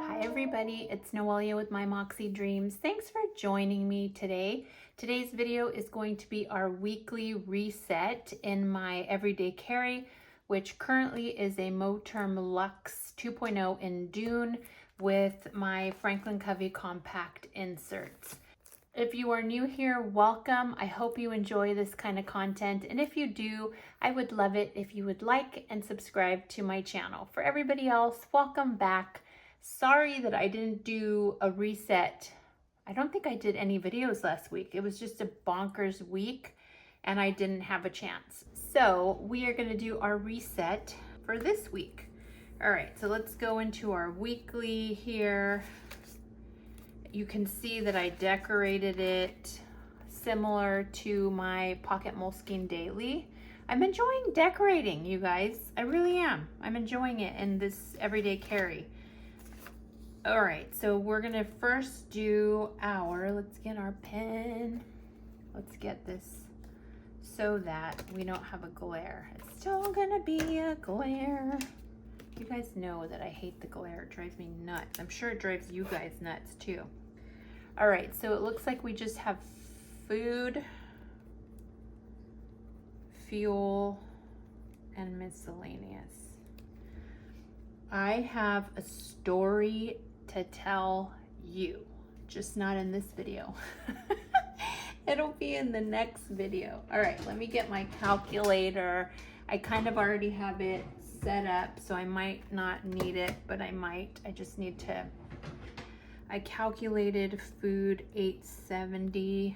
Hi everybody, it's Noelia with My Moxie Dreams. Thanks for joining me today. Today's video is going to be our weekly reset in my everyday carry, which currently is a Moterm Luxe 2.0 in Dune with my Franklin Covey compact inserts. If you are new here, welcome. I hope you enjoy this kind of content. And if you do, I would love it if you would like and subscribe to my channel. For everybody else, welcome back. Sorry that I didn't do a reset. I don't think I did any videos last week. It was just a bonkers week and I didn't have a chance. So we are gonna do our reset for this week. All right, so let's go into our weekly here. You can see that I decorated it similar to my Pocket Moleskine Daily. I'm enjoying decorating, you guys. I really am. I'm enjoying it in this everyday carry. All right, so we're gonna first do let's get our pen. Let's get this so that we don't have a glare. It's still gonna be a glare. You guys know that I hate the glare. It drives me nuts. I'm sure it drives you guys nuts too. All right, so it looks like we just have food, fuel, and miscellaneous. I have a story to tell you, just not in this video. It'll be in the next video. All right, let me get my calculator. I kind of already have it set up, so I might not need it, but I might. I just need to. I calculated food 870,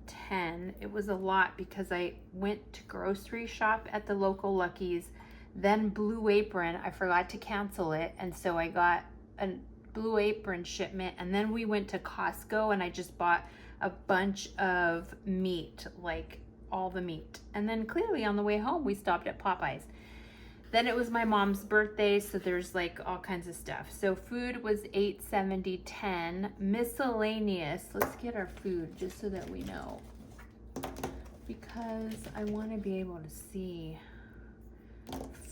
10. It was a lot because I went to grocery shop at the local Lucky's, then Blue Apron. I forgot to cancel it, and so I got a Blue Apron shipment, and then we went to Costco and I just bought a bunch of meat, like all the meat. And then clearly on the way home we stopped at Popeyes. Then it was my mom's birthday, so there's like all kinds of stuff. So food was 870, 10. Miscellaneous, let's get our food just so that we know, because I want to be able to see.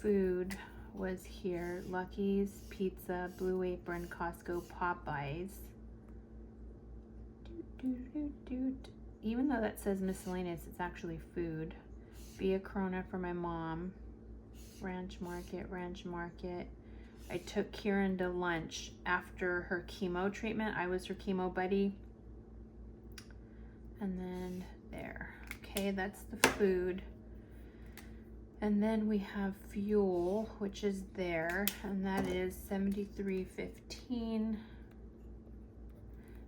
Food was here: Lucky's, Pizza, Blue Apron, Costco, Popeyes. Even though that says miscellaneous, it's actually food. Be a Corona for my mom. Ranch Market. I took Kieran to lunch after her chemo treatment. I was her chemo buddy. And then there. Okay, that's the food. And then we have fuel, which is there, and that is 73.15.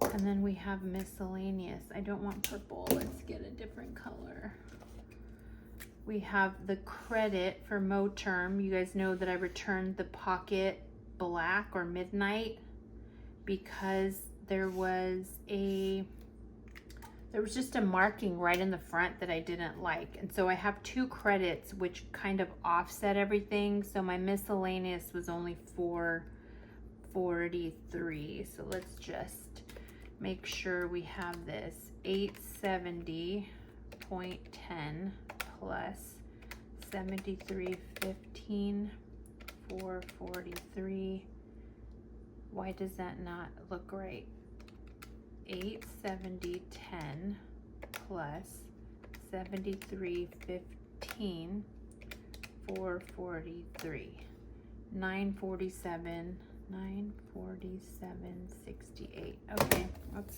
And then we have miscellaneous. I don't want purple. Let's get a different color. We have the credit for Moterm. You guys know that I returned the Pocket Black or Midnight because there was just a marking right in the front that I didn't like. And so I have 2 credits which kind of offset everything. So my miscellaneous was only $4.43. So let's just make sure we have this 870.10 plus 73.15, 443. Why does that not look right? 870.10 plus 73.15, 443. 947.68. Okay, that's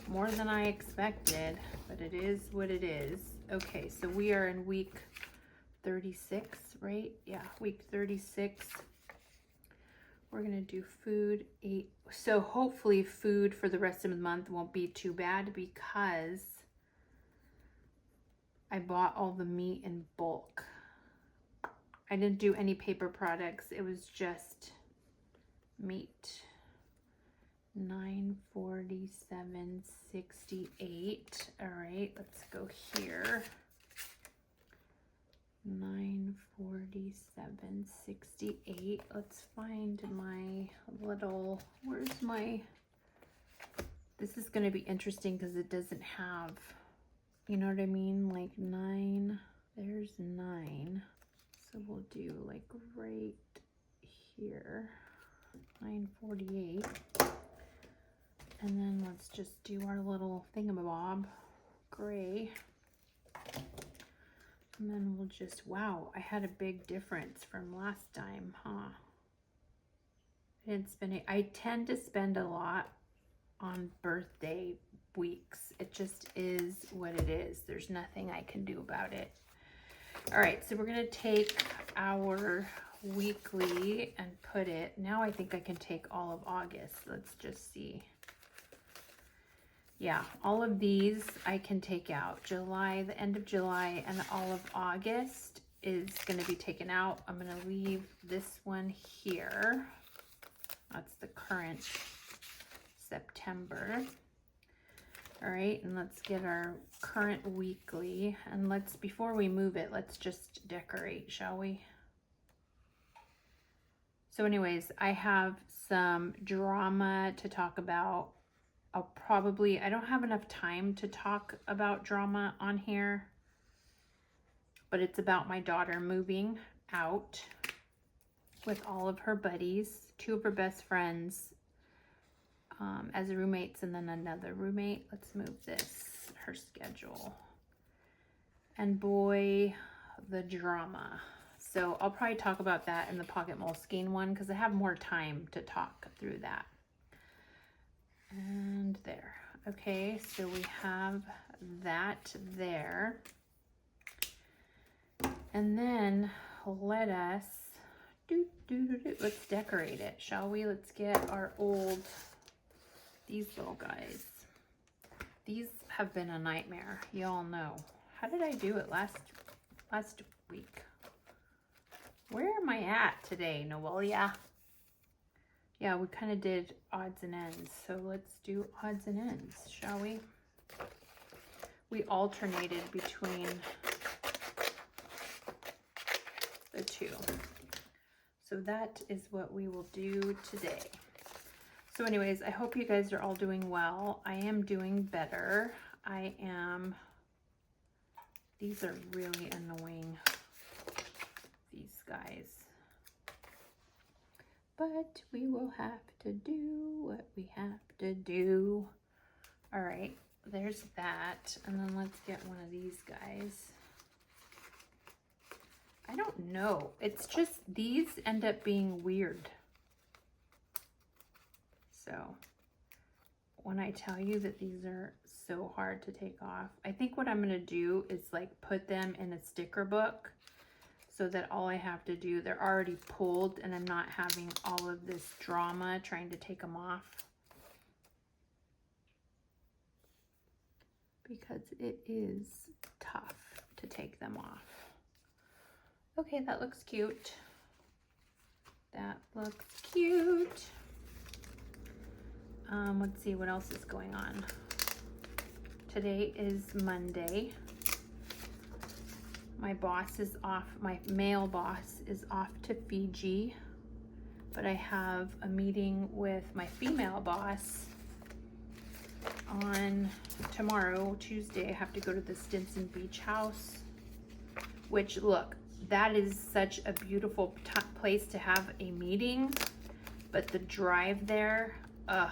more than I expected, but it is what it is. Okay, so we are in week 36, right? Yeah, week 36. We're gonna do food 8. So hopefully food for the rest of the month won't be too bad because I bought all the meat in bulk. I didn't do any paper products. It was just meat. 947.68. All right, let's go here. 947.68. Let's find my little, where's my, this is going to be interesting because it doesn't have, you know what I mean? Like 9, there's 9. So we'll do like right here. 948. And then let's just do our little thingamabob, gray. And then we'll just, wow, I had a big difference from last time, huh? I didn't spend it. I tend to spend a lot on birthday weeks. It just is what it is. There's nothing I can do about it. All right, so we're gonna take our weekly and put it, now I think I can take all of August. Let's just see. Yeah, all of these I can take out. July, the end of July, and all of August is going to be taken out. I'm going to leave this one here. That's the current September. All right, and let's get our current weekly. And let's, before we move it, let's just decorate, shall we? So anyways, I have some drama to talk about. I don't have enough time to talk about drama on here, but it's about my daughter moving out with all of her buddies, 2 of her best friends as roommates, and then another roommate. Let's move this, her schedule. And boy, the drama. So I'll probably talk about that in the Pocket Moleskine one because I have more time to talk through that. And there. Okay, so we have that there. And then let us let's decorate it, shall we? Let's get our these little guys. These have been a nightmare, y'all know. How did I do it last week? Where am I at today, Noelia? Yeah, we kind of did odds and ends, so let's do odds and ends, shall we? We alternated between the 2. So that is what we will do today. So anyways, I hope you guys are all doing well. I am doing better. These are really annoying, these guys. But we will have to do what we have to do. All right, there's that. And then let's get one of these guys. I don't know. It's just these end up being weird. So when I tell you that these are so hard to take off, I think what I'm going to do is like put them in a sticker book so that all I have to do, they're already pulled and I'm not having all of this drama trying to take them off. Because it is tough to take them off. Okay, that looks cute. That looks cute. Let's see what else is going on. Today is Monday. My boss is off, my male boss is off to Fiji, but I have a meeting with my female boss on tomorrow, Tuesday. I have to go to the Stinson Beach House, which, look, that is such a beautiful place to have a meeting, but the drive there, ugh,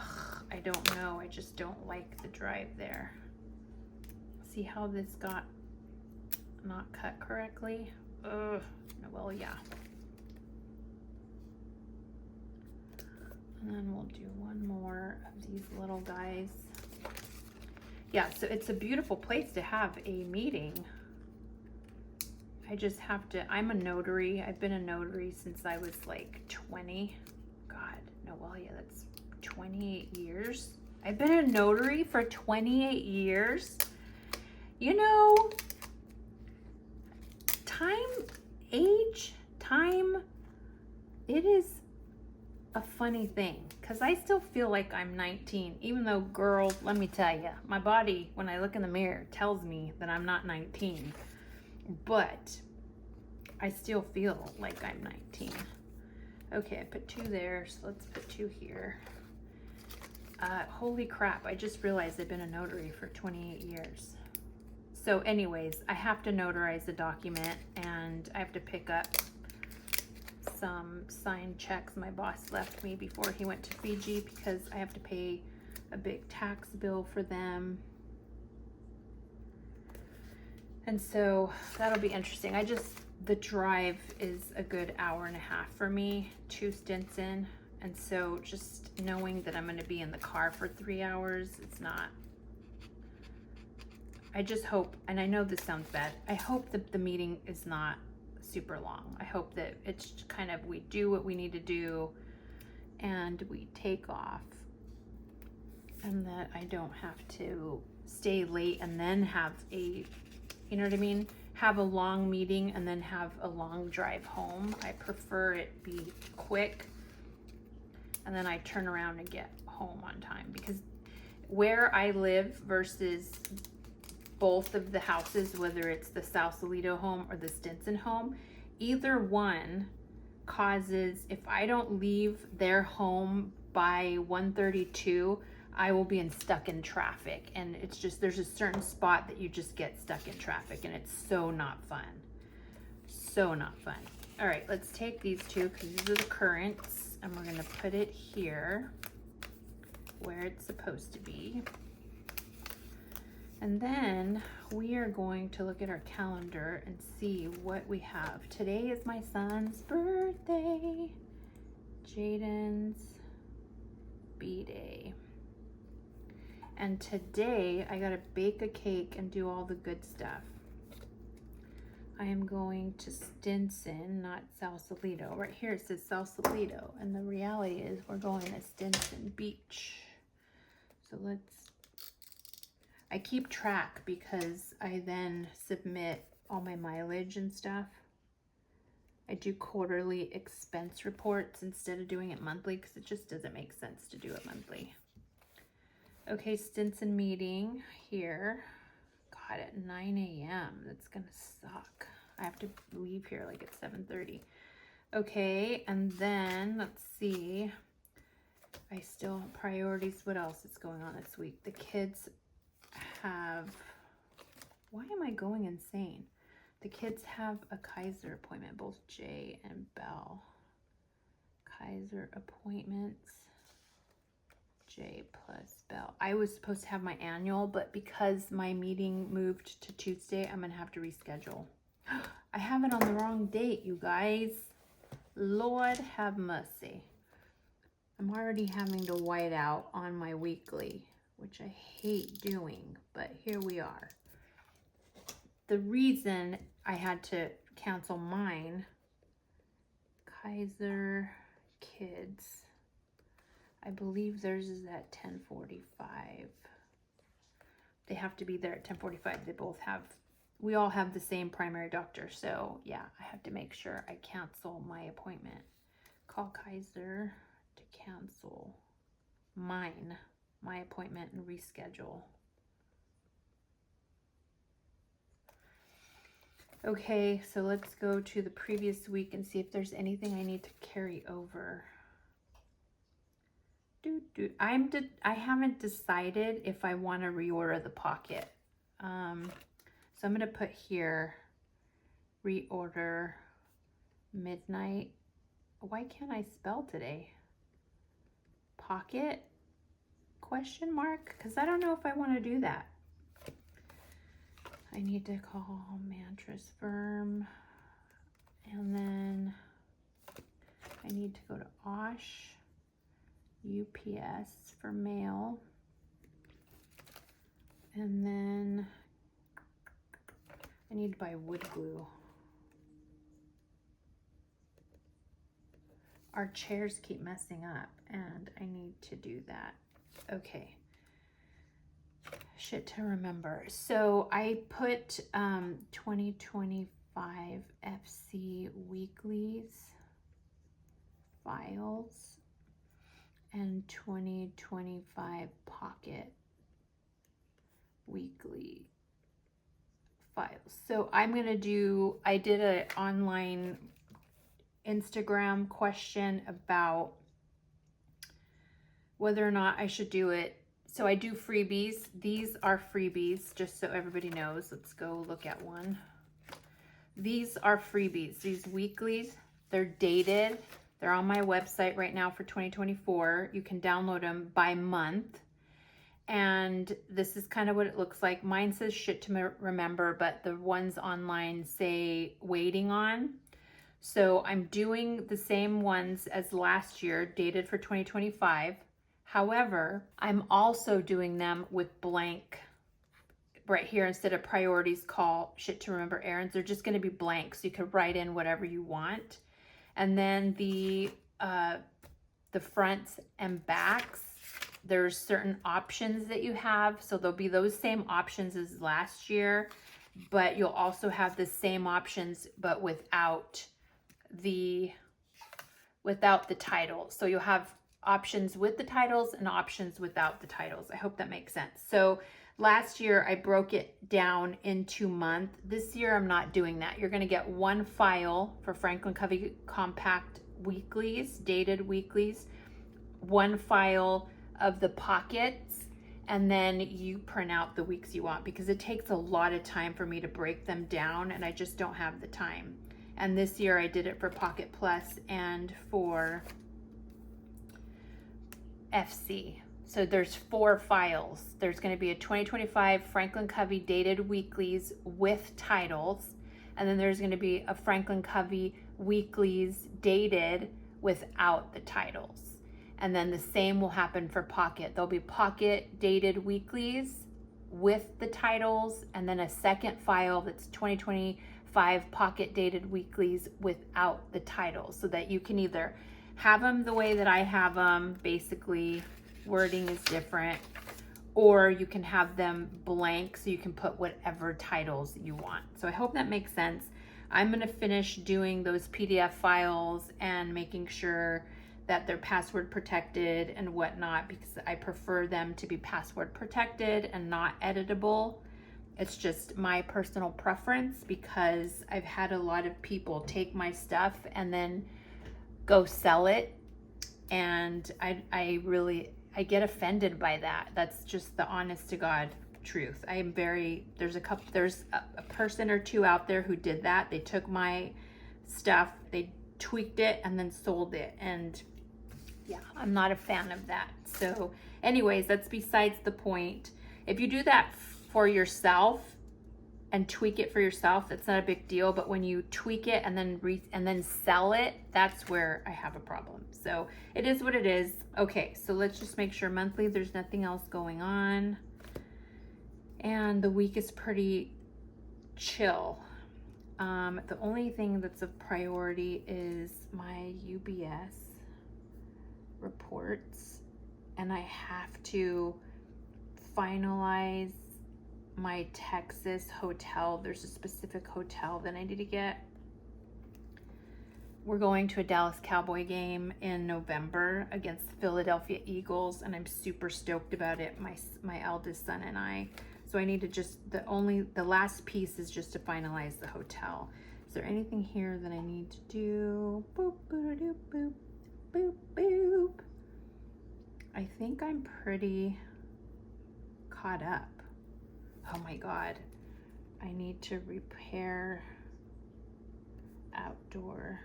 I don't know. I just don't like the drive there. See how this got not cut correctly? Ugh, well, yeah. And then we'll do one more of these little guys. Yeah, so it's a beautiful place to have a meeting. I just have to, I'm a notary. I've been a notary since I was like 20. God, Noelia, that's 28 years. I've been a notary for 28 years. You know, time, it is a funny thing because I still feel like I'm 19, even though, girl, let me tell you, my body, when I look in the mirror, tells me that I'm not 19, but I still feel like I'm 19. Okay, I put 2 there, so let's put 2 here. Holy crap, I just realized I've been a notary for 28 years. So anyways, I have to notarize the document and I have to pick up some signed checks my boss left me before he went to Fiji, because I have to pay a big tax bill for them. And so that'll be interesting. The drive is a good hour and a half for me to Stinson. And so just knowing that I'm going to be in the car for 3 hours, it's not, I just hope, and I know this sounds bad, I hope that the meeting is not super long. I hope that it's kind of, we do what we need to do and we take off, and that I don't have to stay late and then have a, you know what I mean? Have a long meeting and then have a long drive home. I prefer it be quick and then I turn around and get home on time, because where I live versus both of the houses, whether it's the Sausalito home or the Stinson home, either one causes, if I don't leave their home by 1:32, I will be stuck in traffic. And it's just, there's a certain spot that you just get stuck in traffic, and it's so not fun. So not fun. All right, let's take these two, because these are the currants, and we're gonna put it here where it's supposed to be. And then we are going to look at our calendar and see what we have. Today is my son's birthday, Jaden's B-Day. And today I gotta bake a cake and do all the good stuff. I am going to Stinson, not Sausalito. Right here it says Sausalito, and the reality is we're going to Stinson Beach. So I keep track because I then submit all my mileage and stuff. I do quarterly expense reports instead of doing it monthly, because it just doesn't make sense to do it monthly. Okay, Stinson meeting here. God, at 9 a.m. That's gonna suck. I have to leave here like at 7:30. Okay, and then let's see. I still, priorities, what else is going on this week? The kids have, why am I going insane? The kids have a Kaiser appointment, both Jay and Belle. Kaiser appointments. Jay plus Belle. I was supposed to have my annual, but because my meeting moved to Tuesday, I'm gonna have to reschedule. I have it on the wrong date, you guys. Lord have mercy. I'm already having to white out on my weekly, which I hate doing, but here we are. The reason I had to cancel mine, Kaiser Kids, I believe theirs is at 10:45. They have to be there at 10:45. They both have, we all have the same primary doctor. So yeah, I have to make sure I cancel my appointment. Call Kaiser to cancel my appointment and reschedule. Okay, so let's go to the previous week and see if there's anything I need to carry over. I haven't decided if I want to reorder the pocket. So I'm going to put here, reorder midnight. Why can't I spell today? Pocket? Question mark? Because I don't know if I want to do that. I need to call Mattress Firm. And then I need to go to Osh. UPS for mail, and then I need to buy wood glue. Our chairs keep messing up and I need to do that. Okay, shit to remember. So I put 2025 FC weeklies files and 2025 pocket weekly files. So I'm gonna do, I did an online Instagram question about whether or not I should do it. So I do freebies. These are freebies, just so everybody knows. Let's go look at one. These are freebies, these weeklies. They're dated. They're on my website right now for 2024. You can download them by month. And this is kind of what it looks like. Mine says shit to remember, but the ones online say waiting on. So I'm doing the same ones as last year, dated for 2025. However, I'm also doing them with blank right here. Instead of priorities, call, shit to remember, errands, they're just going to be blank. So you can write in whatever you want. And then the fronts and backs, there's certain options that you have. So there'll be those same options as last year, but you'll also have the same options, but without the title. So you'll have options with the titles and options without the titles. I hope that makes sense. So last year I broke it down into month. This year I'm not doing that. You're going to get one file for Franklin Covey Compact Weeklies, dated weeklies, one file of the pockets, and then you print out the weeks you want, because it takes a lot of time for me to break them down and I just don't have the time. And this year I did it for Pocket Plus and for FC. So there's 4 files. There's going to be a 2025 Franklin Covey dated weeklies with titles, and then there's going to be a Franklin Covey weeklies dated without the titles. And then the same will happen for Pocket. There'll be Pocket dated weeklies with the titles, and then a second file that's 2025 Pocket dated weeklies without the titles, so that you can either have them the way that I have them, basically wording is different, or you can have them blank so you can put whatever titles you want. So I hope that makes sense. I'm going to finish doing those PDF files and making sure that they're password protected and whatnot, because I prefer them to be password protected and not editable. It's just my personal preference, because I've had a lot of people take my stuff and then go sell it, and I get offended by that. That's just the honest to God truth. There's a person or two out there who did that. They took my stuff, they tweaked it, and then sold it, and yeah, I'm not a fan of that. So anyways, that's besides the point. If you do that for yourself and tweak it for yourself, that's not a big deal. But when you tweak it and then sell it, that's where I have a problem. So it is what it is. Okay, so let's just make sure monthly there's nothing else going on. And the week is pretty chill. The only thing that's a priority is my UBS reports, and I have to finalize my Texas hotel. There's a specific hotel that I need to get. We're going to a Dallas Cowboy game in November against the Philadelphia Eagles, and I'm super stoked about it, my eldest son and I. So I need to just, the last piece is just to finalize the hotel. Is there anything here that I need to do? Boop, boop, boop, boop, boop, boop. I think I'm pretty caught up. Oh my God. I need to repair outdoor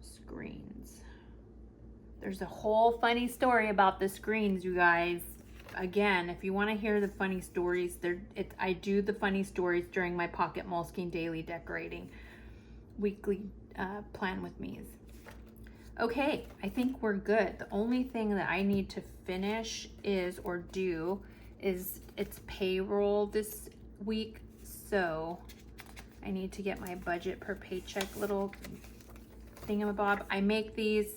screens. There's a whole funny story about the screens, you guys. Again, if you want to hear the funny stories, I do the funny stories during my Pocket Moleskine Daily Decorating weekly plan with me's. Okay, I think we're good. The only thing that I need to finish is it's payroll this week. So I need to get my budget per paycheck little thingamabob. I make these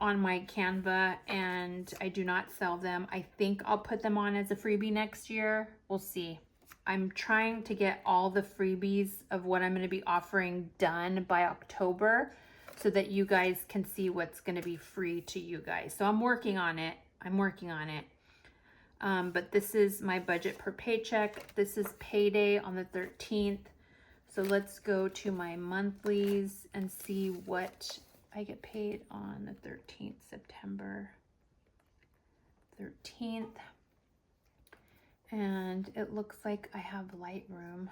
on my Canva and I do not sell them. I think I'll put them on as a freebie next year. We'll see. I'm trying to get all the freebies of what I'm going to be offering done by October, so that you guys can see what's going to be free to you guys. So I'm working on it. But this is my budget per paycheck. This is payday on the 13th. So let's go to my monthlies and see what I get paid on the 13th, September 13th. And it looks like I have Lightroom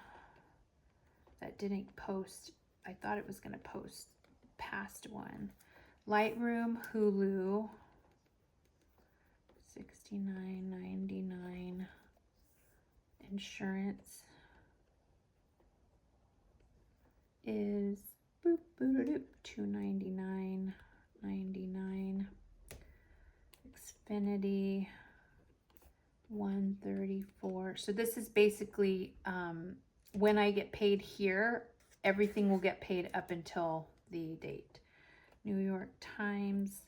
that didn't post I thought it was going to post past one. Lightroom, Hulu, $69.99. Insurance is boop, boop, boop, $299.99. Xfinity, $134. So this is basically when I get paid here, everything will get paid up until the date. New York Times.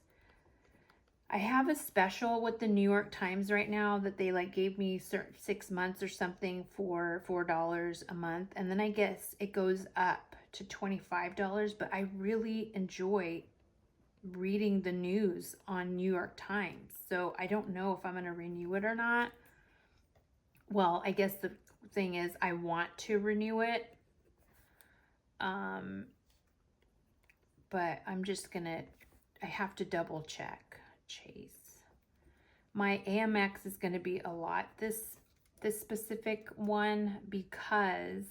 I have a special with the New York Times right now that they like gave me 6 months or something for $4 a month. And then I guess it goes up to $25, but I really enjoy reading the news on New York Times. So I don't know if I'm going to renew it or not. Well, I guess the thing is I want to renew it. But I'm just gonna, I have to double check. Chase. My AMX is gonna be a lot this specific one because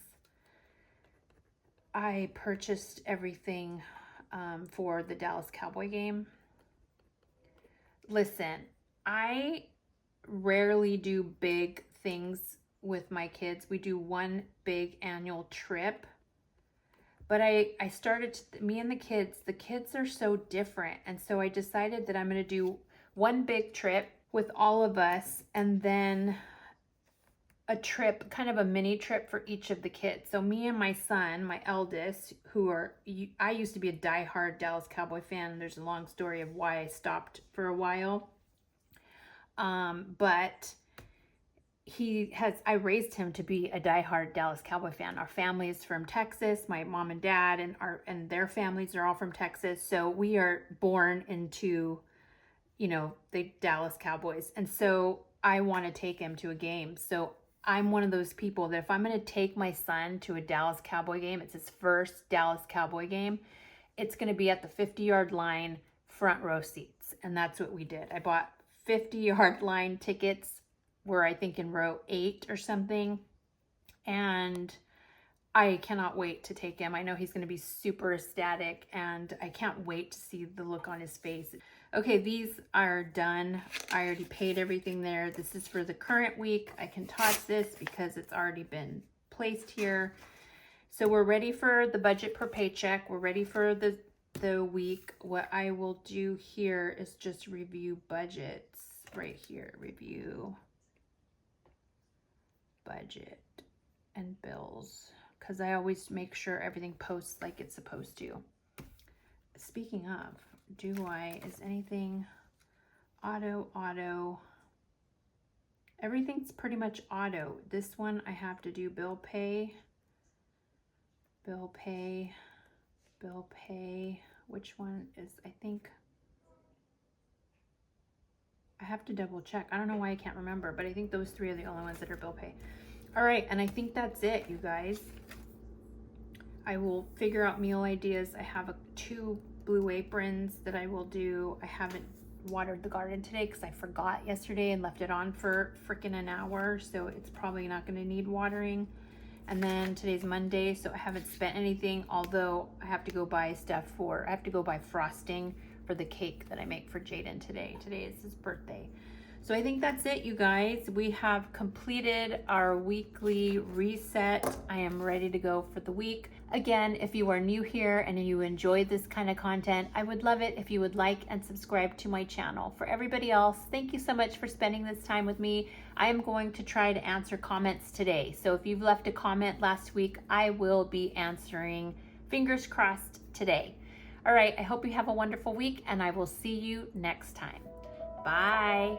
I purchased everything for the Dallas Cowboy game. Listen, I rarely do big things with my kids. We do one big annual trip. But I started, me and the kids are so different. And so I decided that I'm going to do one big trip with all of us and then a trip, kind of a mini trip for each of the kids. So me and my son, my eldest, I used to be a diehard Dallas Cowboy fan. There's a long story of why I stopped for a while. But I raised him to be a diehard Dallas Cowboy fan. Our family is from Texas. My mom and dad and their families are all from Texas. So we are born into, the Dallas Cowboys. And so I want to take him to a game. So I'm one of those people that if I'm going to take my son to a Dallas Cowboy game, it's his first Dallas Cowboy game, it's going to be at the 50-yard line, front row seats. And that's what we did. I bought 50-yard line tickets. We're, I think, in row 8 or something. And I cannot wait to take him. I know he's going to be super ecstatic and I can't wait to see the look on his face. Okay, these are done. I already paid everything there. This is for the current week. I can toss this because it's already been placed here. So we're ready for the budget per paycheck. We're ready for the week. What I will do here is just review budgets right here. Review budget and bills, because I always make sure everything posts like it's supposed to. Speaking of, is anything auto? Everything's pretty much auto. This one I have to do bill pay. Which one is, I think, I have to double check. I don't know why I can't remember, but I think those 3 are the only ones that are bill pay. All right, and I think that's it, you guys. I will figure out meal ideas. I have 2 blue aprons that I will do. I haven't watered the garden today because I forgot yesterday and left it on for freaking an hour, so it's probably not going to need watering. And then today's Monday, so I haven't spent anything, although I have to go buy frosting for the cake that I make for Jaden today. Today is his birthday. So I think that's it, you guys. We have completed our weekly reset. I am ready to go for the week. Again, if you are new here and you enjoy this kind of content, I would love it if you would like and subscribe to my channel. For everybody else, thank you so much for spending this time with me. I am going to try to answer comments today. So if you've left a comment last week, I will be answering, fingers crossed, today. All right, I hope you have a wonderful week and I will see you next time. Bye.